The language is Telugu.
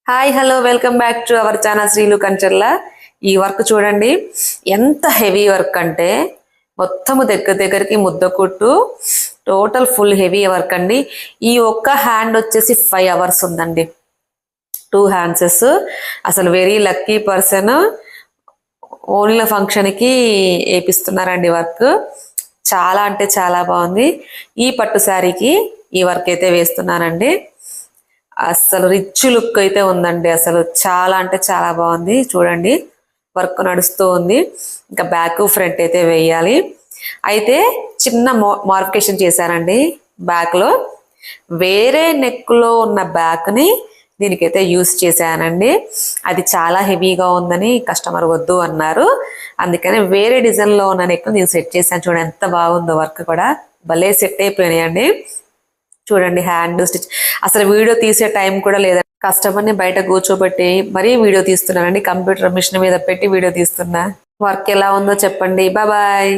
Hi hello welcome back to our channel Sreelu Kancharla. ఈ వర్క్ చూడండి ఎంత హెవీ వర్క్ అంటే మొత్తము దగ్గరికి ముద్ద కుట్టు టోటల్ ఫుల్ హెవీ వర్క్ అండి. ఈ ఒక్క హ్యాండ్ వచ్చేసి 5 hours ఉందండి. 2 hands. అసలు వెరీ లక్కీ పర్సన్. ఓన్లీ ఫంక్షన్కి వేపిస్తున్నారండి వర్క్. చాలా అంటే చాలా బాగుంది. ఈ పట్టు శారీకి ఈ వర్క్ అయితే వేస్తున్నానండి. అసలు రిచ్ లుక్ అయితే ఉందండి. అసలు చాలా అంటే చాలా బాగుంది. చూడండి వర్క్ నడుస్తూ ఉంది. ఇంకా బ్యాక్ ఫ్రంట్ అయితే వేయాలి. అయితే చిన్న మాడిఫికేషన్ చేశానండి. బ్యాక్లో వేరే నెక్లో ఉన్న బ్యాక్ని దీనికైతే యూస్ చేశానండి. అది చాలా హెవీగా ఉందని కస్టమర్ వద్దు అన్నారు. అందుకని వేరే డిజైన్లో ఉన్న నెక్ నేను సెట్ చేశాను. చూడండి ఎంత బాగుందో వర్క్ కూడా భలే సెట్ అయిపోయినాయండి. చూడండి హ్యాండ్ స్టిచ్. అసలు వీడియో తీసే టైం కూడా లేదండి. కస్టమర్ని బయట కూర్చోబెట్టి మరీ వీడియో తీస్తున్నానండి. కంప్యూటర్ మిషన్ మీద పెట్టి వీడియో తీస్తున్నా. వర్క్ ఎలా ఉందో చెప్పండి. బాయ్.